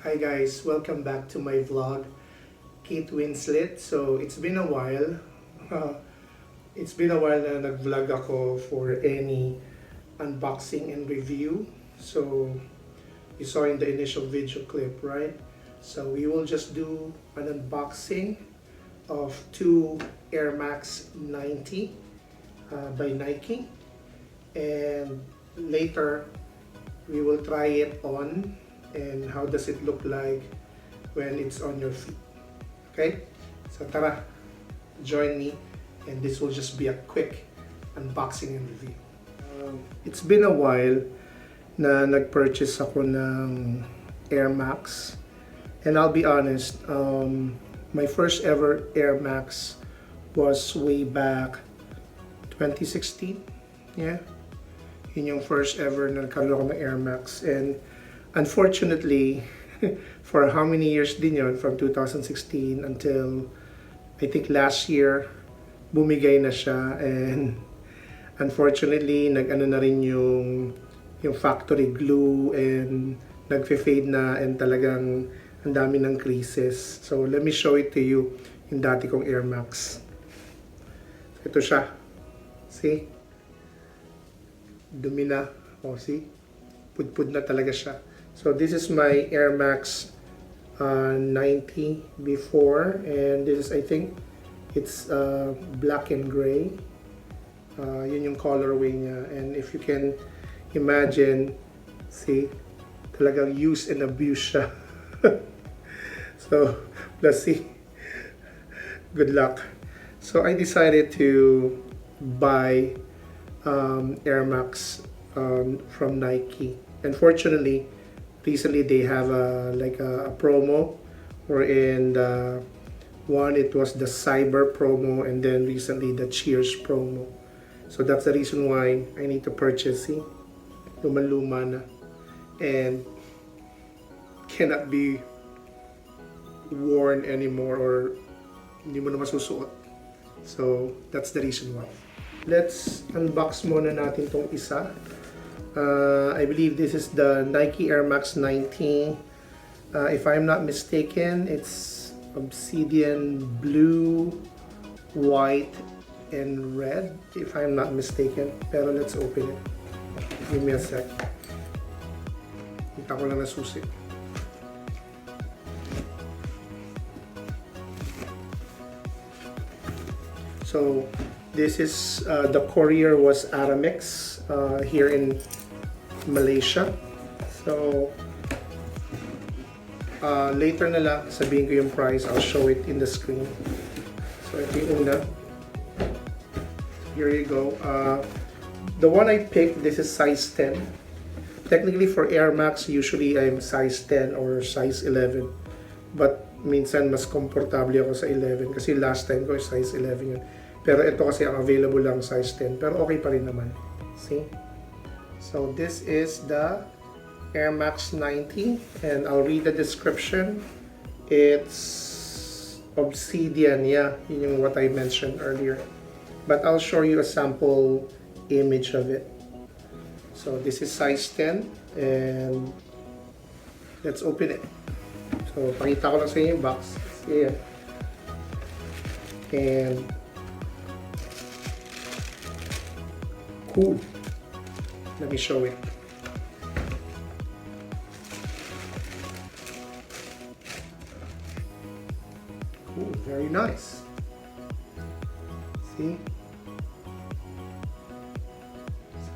Hi guys, welcome back to my vlog, Kate Winslet. So it's been a while. Na nag-vlog ako for any unboxing and review. So you saw in the initial video clip, right? So we will just do an unboxing of two Air Max 90 by Nike, and later we will try it on and how does it look like when it's on your feet. Okay, so tara, join me, and this will just be a quick unboxing and review. It's been a while na nag-purchase ako ng Air Max, and I'll be honest, my first ever Air Max was way back 2016. Yeah, yun yung first ever na nagkaroon ako ng Air Max, and unfortunately, for how many years din yun, from 2016 until I think last year, bumigay na siya, and unfortunately, nag-ano na rin yung factory glue, and nagfe-fade na, and talagang ang dami ng creases. So let me show it to you, yung dati kong Air Max. Ito siya. See? Dumi na. Oh, see? Pudpud na talaga siya. So this is my Air Max 90 before, and this is, I think it's black and gray. Yun yung colorway niya, and if you can imagine, see, talagang use and abuse siya. So let's see. Good luck. So I decided to buy Air Max from Nike. Unfortunately, recently they have a promo, wherein one, it was the Cyber promo, and then recently the Cheers promo. So that's the reason why I need to purchase. See, luma-luma na, and cannot be worn anymore, or hindi mo na masusuot. So that's the reason why. Let's unbox muna natin tong isa. I believe this is the Nike Air Max 90. If I'm not mistaken, it's Obsidian blue, white, and red, if I'm not mistaken. Pero let's open it. Give me a sec. Kita ko lang na susi. So this is, the courier was Aramex here in Malaysia. So later na lang sabihin ko yung price. I'll show it in the screen. So ito yung una. Here you go. The one I picked, this is size 10. Technically for Air Max, usually I'm size 10 or size 11. But minsan mas komportable ako sa 11 kasi last time ko size 11 yun. Pero ito kasi ang available lang size 10. Pero okay pa rin naman. See? So this is the Air Max 90, and I'll read the description. It's Obsidian, yeah, yun yung what I mentioned earlier. But I'll show you a sample image of it. So this is size 10, and let's open it. So pakita ko lang sa inyo yung box. Yeah. And cool. Let me show it. Cool, very nice. See?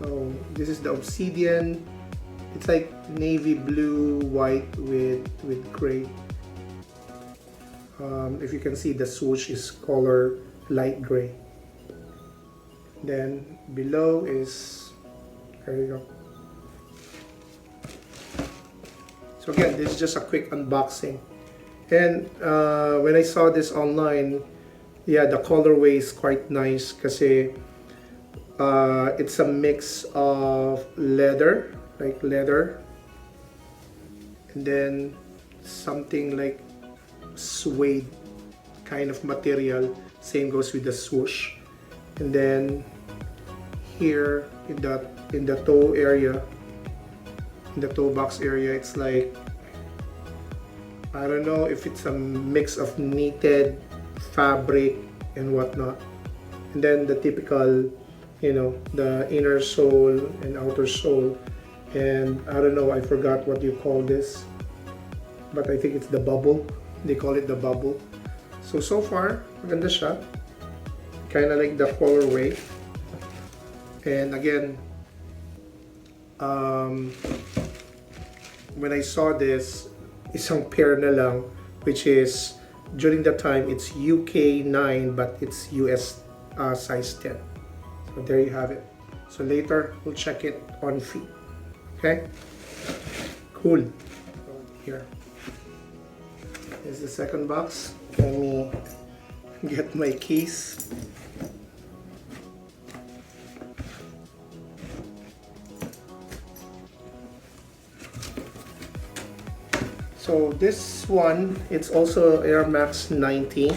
So this is the Obsidian. It's like navy blue, white with gray. If you can see, the swoosh is color light gray. Then below is, there you go. So again, this is just a quick unboxing. And when I saw this online, yeah, the colorway is quite nice kasi it's a mix of leather, like leather, and then something like suede kind of material. Same goes with the swoosh. And then here in the toe area, in the toe box area, it's like I don't know if it's a mix of knitted fabric and whatnot. And then the typical, you know, the inner sole and outer sole. And I don't know, I forgot what you call this, but I think it's the bubble. They call it the bubble. So far, maganda siya. Kind of like the colorway. And again, when I saw this, isang pair na lang, which is, during that time, it's UK 9, but it's US size 10. So there you have it. So later, we'll check it on feet. Okay? Cool. Here. Here's the second box. Let me get my keys. So this one, it's also Air Max 90,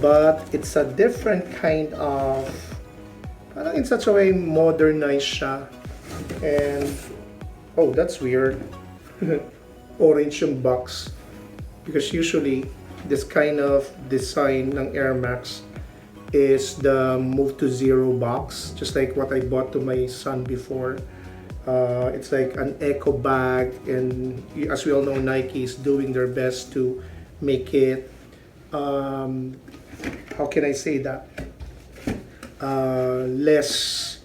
but it's a different kind of, parang in such a way modernized siya. And oh, that's weird. Orange yung box. Because usually, this kind of design ng Air Max is the Move to Zero box. Just like what I bought to my son before. It's like an eco bag, and as we all know, Nike is doing their best to make it, how can I say that, less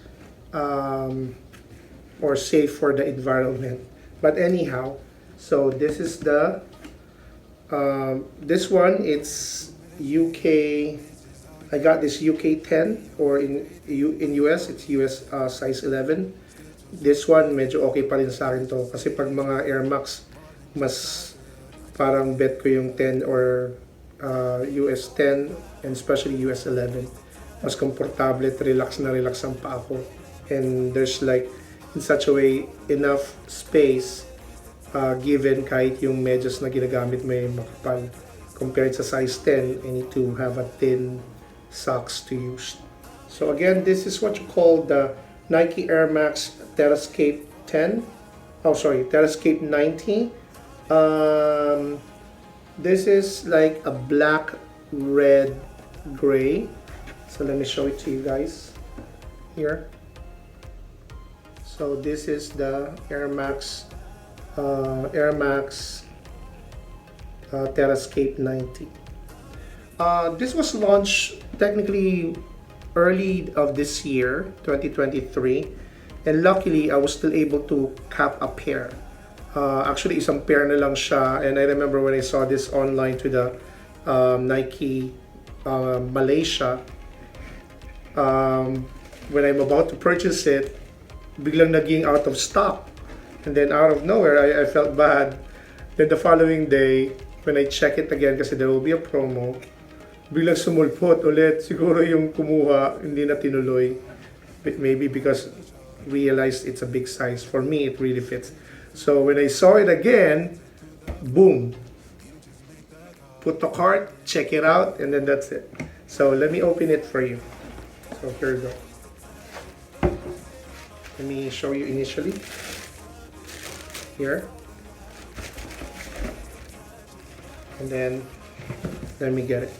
or safe for the environment. But anyhow, so this is the this one, it's UK, I got this UK 10, or in US it's US size 11. This one, medyo okay pa rin sa akin to. Kasi pag mga Air Max, mas parang bet ko yung 10 or US 10, and especially US 11. Mas komportable, relax na relax ang paa ko. And there's like, in such a way, enough space given kahit yung medyas na ginagamit may makapal. Compared sa size 10, I need to have a thin socks to use. So again, this is what you call the Nike Air Max Terrascape 10. Oh, sorry, Terrascape 90. This is like a black, red, gray. So let me show it to you guys here. So this is the Air Max Terrascape 90. This was launched technically early of this year, 2023, and luckily I was still able to cap a pair. Actually, isang pair na lang siya, and I remember when I saw this online to the Nike Malaysia, when I'm about to purchase it, biglang naging out of stock, and then out of nowhere, I felt bad. Then the following day, when I check it again, kasi there will be a promo, biglang sumulpot ulit. Siguro yung kumuha, hindi na tinuloy. Maybe because realized it's a big size. For me, it really fits. So when I saw it again, boom. Put the cart, check it out, and then that's it. So let me open it for you. So here we go. Let me show you initially. Here. And then, let me get it.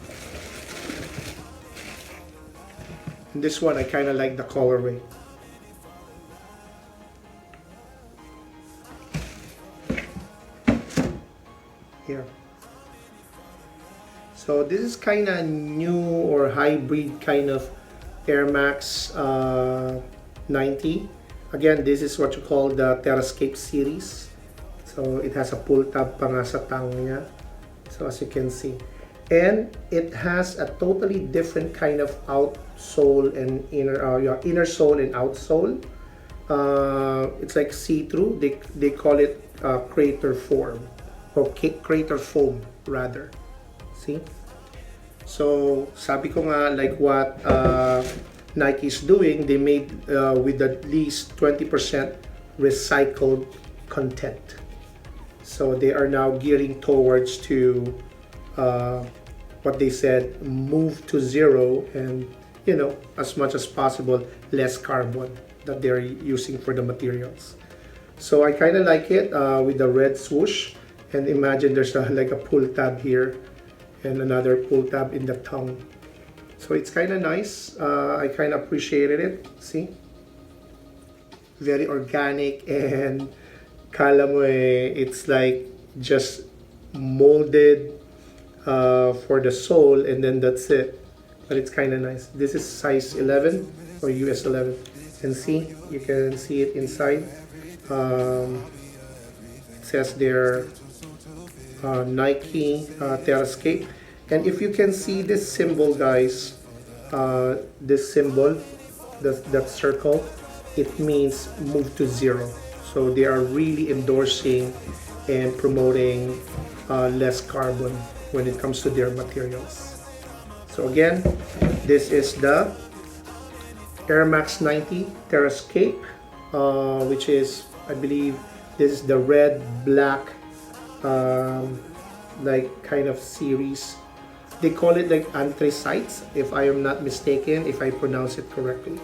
This one, I kind of like the colorway. Here. So this is kind of new or hybrid kind of Air Max 90. Again, this is what you call the Terrascape series. So it has a pull tab pa nga sa tang niya. So as you can see. And it has a totally different kind of outsole and inner sole and outsole. It's like see-through. They call it crater form, or crater foam rather. See? So sabi ko nga, like what Nike is doing, they made with at least 20% recycled content. So they are now gearing towards to what they said, move to zero, and you know, as much as possible, less carbon that they're using for the materials. So I kind of like it with the red swoosh, And imagine there's like a pull tab here and another pull tab in the tongue. So it's kind of nice. I kind of appreciated it. See? Very organic, and kala mo it's like just molded for the sole, and then that's it. But it's kind of nice. This is size 11 or US 11. And see, you can see it inside. It says there Nike Terrascape. And if you can see this symbol, guys, this symbol, that circle, it means move to zero. So they are really endorsing and promoting less carbon when it comes to their materials. So again, this is the Air Max 90 Terrascape, which is, I believe, this is the red, black, like kind of series. They call it like anthracite, if I am not mistaken, if I pronounce it correctly.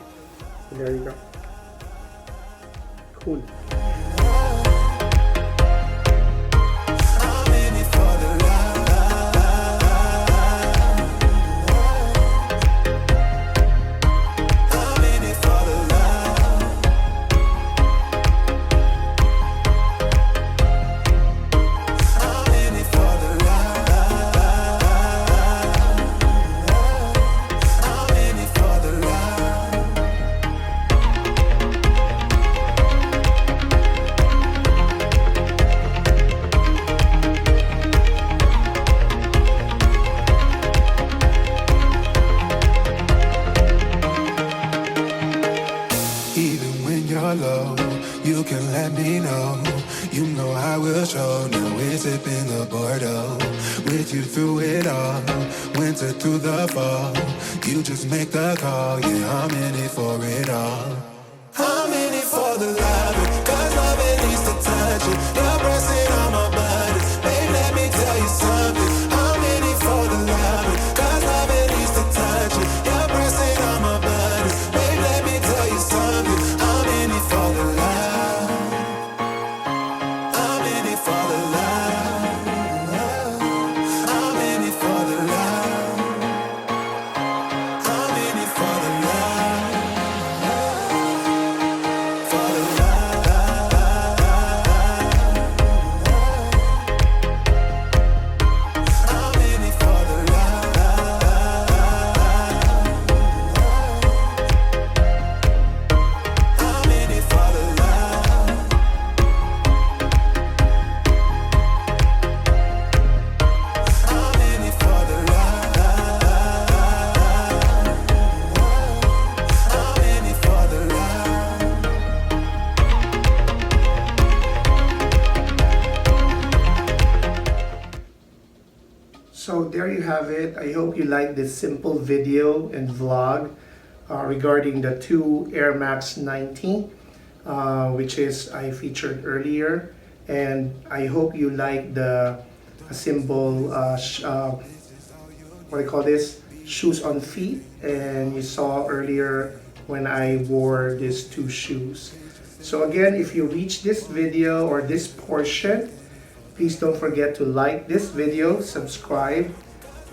So there you go. Cool. Low, you can let me know. You know I will show. Now we're sipping the Bordeaux with you through it all, winter through the fall. You just make the call. Yeah, I'm in it for it all. I'm in it for the love, 'cause love it needs to touch it. You're pressing on my buttons, babe. Let me tell you something. I'm in it for the love, 'cause love it needs to touch it. You're pressing on my buttons, babe. Let me tell you something. For the love, I'm in it for the love. I'm in it for the love. I'm in it for the love. For the love. I'm in it for the love. So there you have it. I hope you like this simple video and vlog regarding the two Air Max 90, which is I featured earlier. And I hope you like the symbol, what do you call this? Shoes on feet. And you saw earlier when I wore these two shoes. So again, if you reach this video or this portion, please don't forget to like this video, subscribe,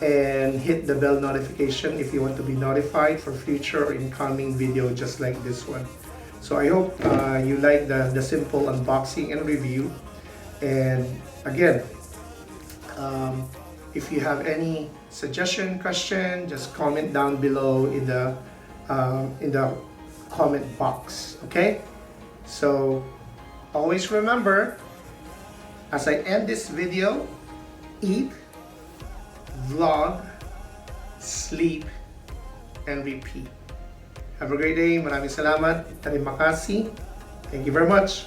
and hit the bell notification if you want to be notified for future or incoming video just like this one. So I hope you like the simple unboxing and review. And again, if you have any suggestion, question, just comment down below in the comment box. Okay? So always remember, as I end this video, eat, vlog, sleep, and repeat. Have a great day. Maraming salamat. Terima kasih. Thank you very much.